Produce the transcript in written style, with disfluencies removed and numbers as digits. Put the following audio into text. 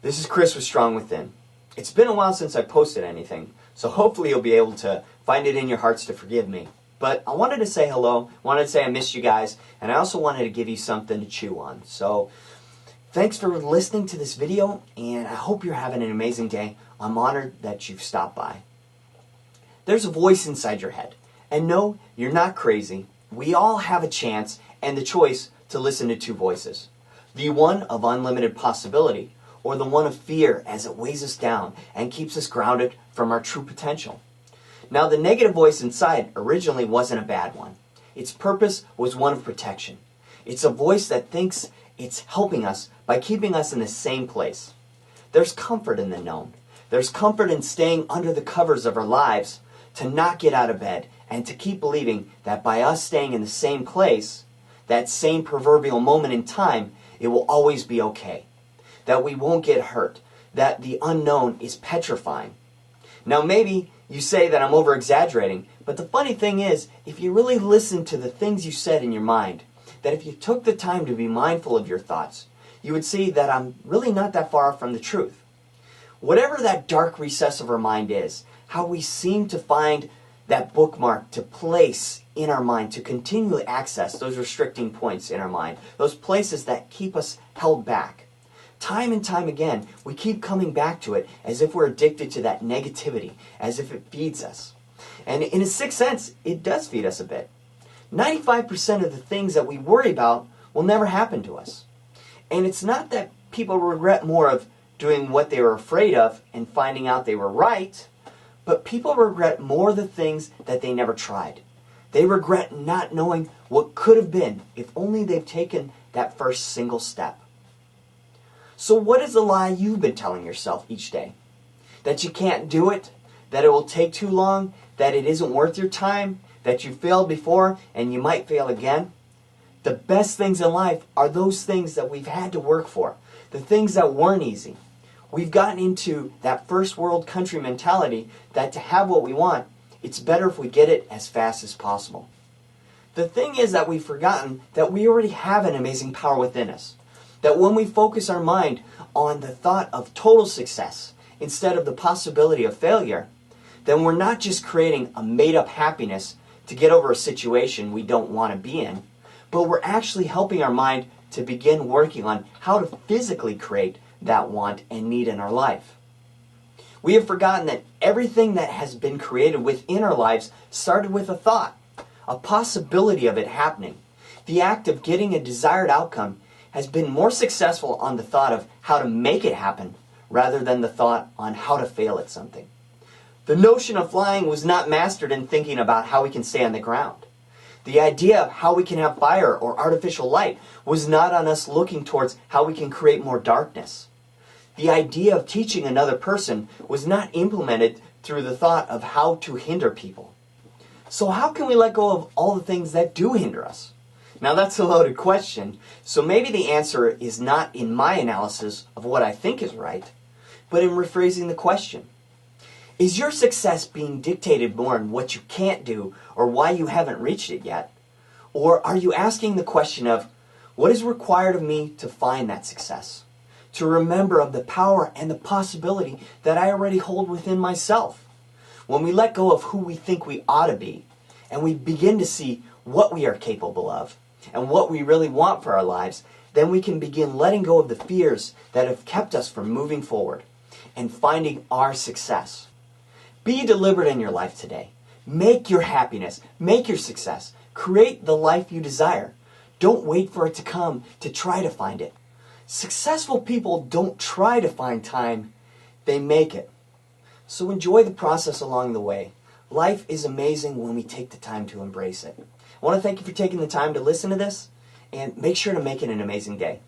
This is Chris with Strong Within. It's been a while since I posted anything, so hopefully you'll be able to find it in your hearts to forgive me. But I wanted to say hello, wanted to say I missed you guys, and I also wanted to give you something to chew on. So thanks for listening to this video, and I hope you're having an amazing day. I'm honored that you've stopped by. There's a voice inside your head, and no, you're not crazy. We all have a chance and the choice to listen to two voices. The one of unlimited possibility, or the one of fear as it weighs us down and keeps us grounded from our true potential. Now, the negative voice inside originally wasn't a bad one. Its purpose was one of protection. It's a voice that thinks it's helping us by keeping us in the same place. There's comfort in the known. There's comfort in staying under the covers of our lives, to not get out of bed, and to keep believing that by us staying in the same place, that same proverbial moment in time, it will always be okay. That we won't get hurt. That the unknown is petrifying. Now maybe you say that I'm over-exaggerating, but the funny thing is, if you really listen to the things you said in your mind, that if you took the time to be mindful of your thoughts, you would see that I'm really not that far from the truth. Whatever that dark recess of our mind is, how we seem to find that bookmark to place in our mind, to continually access those restricting points in our mind, those places that keep us held back. Time and time again, we keep coming back to it as if we're addicted to that negativity, as if it feeds us. And in a sixth sense, it does feed us a bit. 95% of the things that we worry about will never happen to us. And it's not that people regret more of doing what they were afraid of and finding out they were right, but people regret more the things that they never tried. They regret not knowing what could have been if only they've taken that first single step. So what is the lie you've been telling yourself each day? That you can't do it? That it will take too long? That it isn't worth your time? That you failed before and you might fail again? The best things in life are those things that we've had to work for. The things that weren't easy. We've gotten into that first world country mentality that to have what we want, it's better if we get it as fast as possible. The thing is that we've forgotten that we already have an amazing power within us. That when we focus our mind on the thought of total success instead of the possibility of failure, then we're not just creating a made-up happiness to get over a situation we don't want to be in, but we're actually helping our mind to begin working on how to physically create that want and need in our life. We have forgotten that everything that has been created within our lives started with a thought, a possibility of it happening. The act of getting a desired outcome has been more successful on the thought of how to make it happen rather than the thought on how to fail at something. The notion of flying was not mastered in thinking about how we can stay on the ground. The idea of how we can have fire or artificial light was not on us looking towards how we can create more darkness. The idea of teaching another person was not implemented through the thought of how to hinder people. So how can we let go of all the things that do hinder us? Now that's a loaded question, so maybe the answer is not in my analysis of what I think is right, but in rephrasing the question. Is your success being dictated more in what you can't do or why you haven't reached it yet? Or are you asking the question of, what is required of me to find that success? To remember of the power and the possibility that I already hold within myself. When we let go of who we think we ought to be, and we begin to see what we are capable of, and what we really want for our lives, then we can begin letting go of the fears that have kept us from moving forward and finding our success. Be deliberate in your life today. Make your happiness, make your success, create the life you desire. Don't wait for it to come to try to find it. Successful people don't try to find time, they make it. So enjoy the process along the way. Life is amazing when we take the time to embrace it. I want to thank you for taking the time to listen to this, and make sure to make it an amazing day.